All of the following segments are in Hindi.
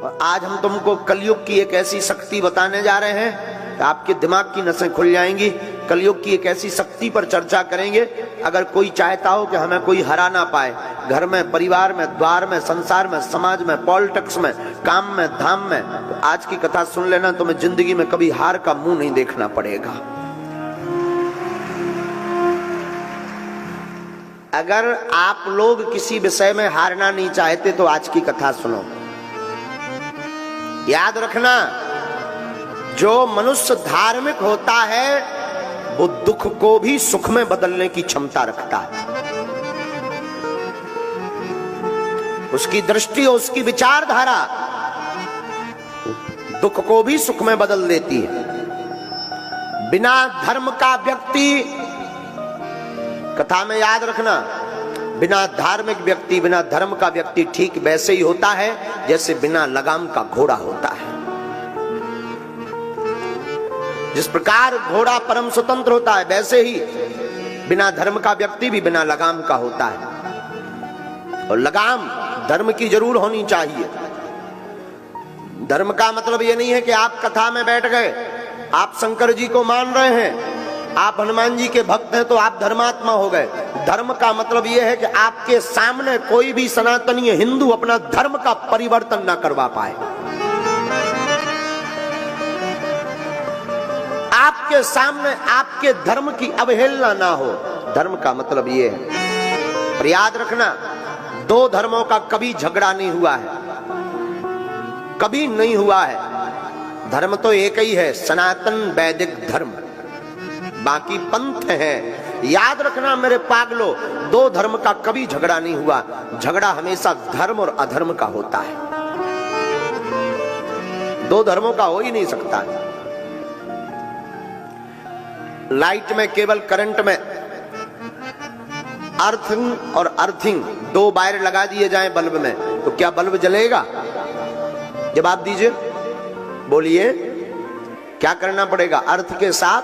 और आज हम तुमको कलयुग की एक ऐसी शक्ति बताने जा रहे हैं कि आपके दिमाग की नसें खुल जाएंगी। कलयुग की एक ऐसी शक्ति पर चर्चा करेंगे। अगर कोई चाहता हो कि हमें कोई हरा ना पाए, घर में, परिवार में, द्वार में, संसार में, समाज में, पॉलिटिक्स में, काम में, धाम में, तो आज की कथा सुन लेना, तुम्हें जिंदगी में कभी हार का मुंह नहीं देखना पड़ेगा। अगर आप लोग किसी विषय में हारना नहीं चाहते तो आज की कथा सुनो। याद रखना, जो मनुष्य धार्मिक होता है वो दुख को भी सुख में बदलने की क्षमता रखता है। उसकी दृष्टि, उसकी विचारधारा दुख को भी सुख में बदल देती है। बिना धर्म का व्यक्ति, कथा में याद रखना, बिना धार्मिक व्यक्ति, बिना धर्म का व्यक्ति ठीक वैसे ही होता है जैसे बिना लगाम का घोड़ा होता है। जिस प्रकार घोड़ा परम स्वतंत्र होता है, वैसे ही बिना धर्म का व्यक्ति भी बिना लगाम का होता है। और लगाम धर्म की जरूर होनी चाहिए। धर्म का मतलब ये नहीं है कि आप कथा में बैठ गए, आप शंकर जी को मान रहे हैं, आप हनुमान जी के भक्त हैं तो आप धर्मात्मा हो गए। धर्म का मतलब यह है कि आपके सामने कोई भी सनातनीय हिंदू अपना धर्म का परिवर्तन ना करवा पाए। आपके सामने आपके धर्म की अवहेलना ना हो। धर्म का मतलब यह है। पर याद रखना, दो धर्मों का कभी झगड़ा नहीं हुआ है, कभी नहीं हुआ है। धर्म तो एक ही है, सनातन वैदिक धर्म, बाकी पंथ है। याद रखना मेरे पागलो, दो धर्म का कभी झगड़ा नहीं हुआ। झगड़ा हमेशा धर्म और अधर्म का होता है। दो धर्मों का हो ही नहीं सकता। लाइट में, केबल करंट में अर्थिंग और अर्थिंग दो वायर लगा दिए जाएं बल्ब में, तो क्या बल्ब जलेगा? जवाब दीजिए, बोलिए। क्या करना पड़ेगा? अर्थ के साथ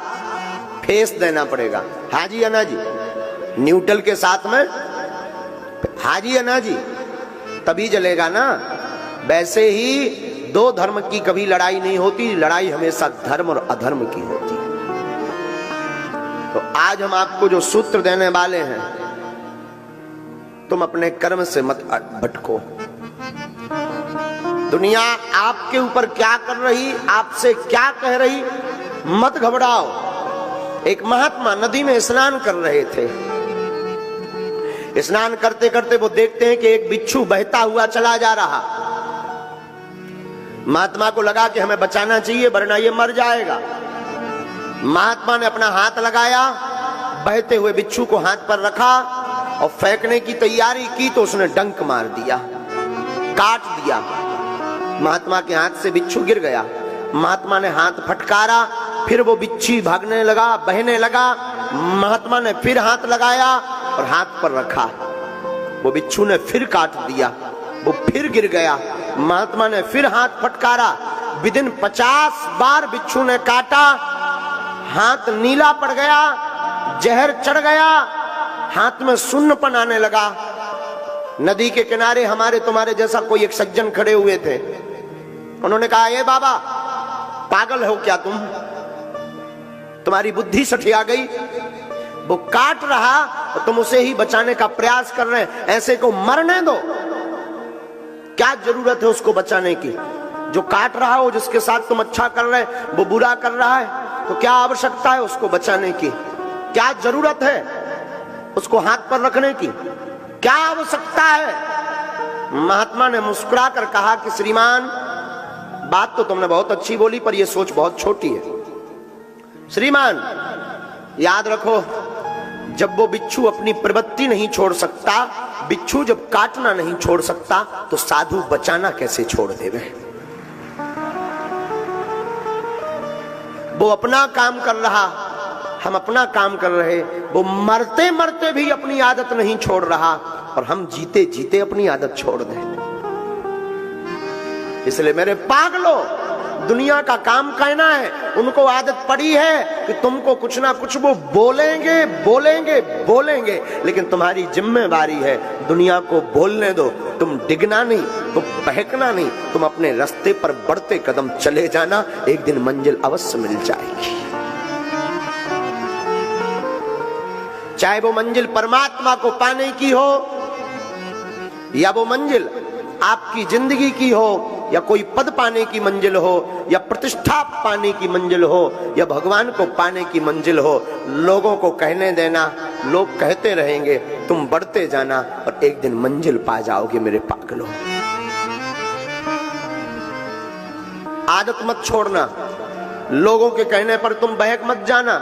फेस देना पड़ेगा। हाँ जी अन्ना जी। न्यूट्रल के साथ में हाँ जी अन्ना जी, तभी जलेगा ना। वैसे ही दो धर्म की कभी लड़ाई नहीं होती, लड़ाई हमेशा धर्म और अधर्म की होती है। तो आज हम आपको जो सूत्र देने वाले हैं, तुम अपने कर्म से मत भटको। दुनिया आपके ऊपर क्या कर रही, आपसे क्या कह रही, मत घबराओ। एक महात्मा नदी में स्नान कर रहे थे। स्नान करते करते वो देखते हैं कि एक बिच्छू बहता हुआ चला जा रहा। महात्मा को लगा कि हमें बचाना चाहिए वरना ये मर जाएगा। महात्मा ने अपना हाथ लगाया, बहते हुए बिच्छू को हाथ पर रखा और फेंकने की तैयारी की तो उसने डंक मार दिया, काट दिया। महात्मा के हाथ से बिच्छू गिर गया। महात्मा ने हाथ फटकारा, फिर वो बिच्छू भागने लगा, बहने लगा। महात्मा ने फिर हाथ लगाया और हाथ पर रखा। वो बिच्छू ने फिर काट दिया, वो फिर गिर गया। महात्मा ने फिर हाथ फटकारा। विदिन 50 बार बिच्छू ने काटा, हाथ नीला पड़ गया, जहर चढ़ गया, हाथ में सुन्नपन आने लगा। नदी के किनारे हमारे तुम्हारे जैसा कोई एक सज्जन खड़े हुए थे। उन्होंने कहा, ये बाबा पागल हो क्या तुम? तुम्हारी बुद्धि सठिया गई। वो काट रहा तो तुम उसे ही बचाने का प्रयास कर रहे हैं। ऐसे को मरने दो। क्या जरूरत है उसको बचाने की? जो काट रहा हो, जिसके साथ तुम अच्छा कर रहे हैं, वो बुरा कर रहा है, तो क्या आवश्यकता है उसको बचाने की? क्या जरूरत है उसको हाथ पर रखने की? क्या आवश्यकता है? महात्मा ने मुस्कुराकर कहा कि श्रीमान, बात तो तुमने बहुत अच्छी बोली पर यह सोच बहुत छोटी है। श्रीमान याद रखो, जब वो बिच्छू अपनी प्रवृत्ति नहीं छोड़ सकता, बिच्छू जब काटना नहीं छोड़ सकता, तो साधु बचाना कैसे छोड़ देवे? वो अपना काम कर रहा, हम अपना काम कर रहे। वो मरते मरते भी अपनी आदत नहीं छोड़ रहा और हम जीते जीते अपनी आदत छोड़ दें। इसलिए मेरे पागलों, दुनिया का काम कहना है उनको आदत पड़ी है कि तुमको कुछ ना कुछ वो बोलेंगे बोलेंगे बोलेंगे, लेकिन तुम्हारी जिम्मेवारी है दुनिया को बोलने दो, तुम डिगना नहीं, तुम बहकना नहीं, तुम अपने रास्ते पर बढ़ते कदम चले जाना, एक दिन मंजिल अवश्य मिल जाएगी। चाहे वो मंजिल परमात्मा को पाने की हो, या वो मंजिल आपकी जिंदगी की हो, या कोई पद पाने की मंजिल हो, या प्रतिष्ठा पाने की मंजिल हो, या भगवान को पाने की मंजिल हो, लोगों को कहने देना, लोग कहते रहेंगे, तुम बढ़ते जाना और एक दिन मंजिल पा जाओगे मेरे पागलों। आदत मत छोड़ना, लोगों के कहने पर तुम बहक मत जाना,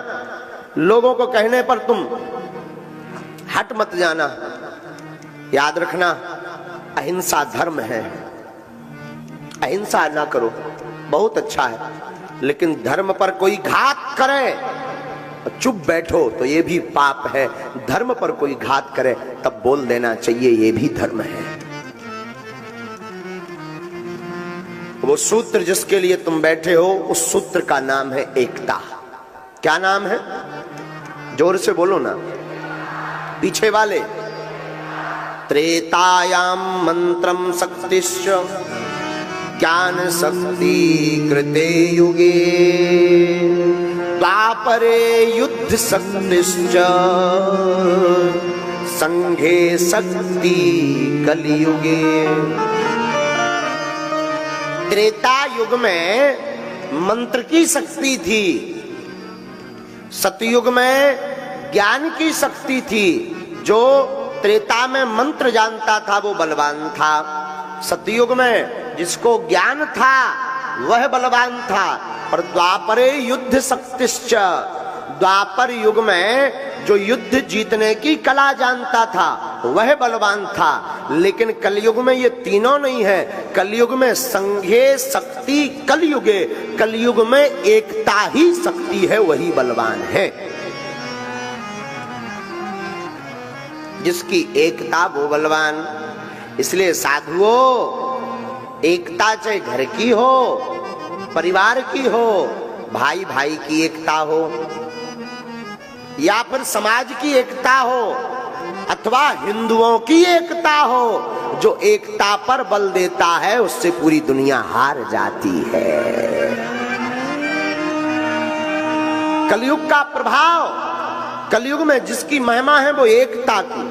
लोगों को कहने पर तुम हट मत जाना। याद रखना, अहिंसा धर्म है, अहिंसा ना करो, बहुत अच्छा है, लेकिन धर्म पर कोई घात करे और चुप बैठो तो ये भी पाप है। धर्म पर कोई घात करे तब बोल देना चाहिए, ये भी धर्म है। वो सूत्र जिसके लिए तुम बैठे हो, उस सूत्र का नाम है एकता। क्या नाम है? जोर से बोलो ना, पीछे वाले। त्रेतायाम मंत्रम शक्तिश्च ज्ञान शक्ति कृते युगे, द्वापरे युद्ध शक्तिश्च संघे शक्ति कलियुगे। त्रेता युग में मंत्र की शक्ति थी, सतयुग में ज्ञान की शक्ति थी। जो त्रेता में मंत्र जानता था वो बलवान था, सतयुग में जिसको ज्ञान था वह बलवान था। पर द्वापरे युद्ध शक्तिश्च, द्वापर युग में जो युद्ध जीतने की कला जानता था वह बलवान था। लेकिन कलयुग में ये तीनों नहीं है, कलयुग में संघे शक्ति कलयुगे, कलयुग में एकता ही शक्ति है, वही बलवान है। जिसकी एकता वो बलवान। इसलिए साधुओं, एकता चाहे घर की हो, परिवार की हो, भाई भाई की एकता हो, या फिर समाज की एकता हो, अथवा हिंदुओं की एकता हो, जो एकता पर बल देता है उससे पूरी दुनिया हार जाती है। कलयुग का प्रभाव, कलयुग में जिसकी महिमा है वो एकता की।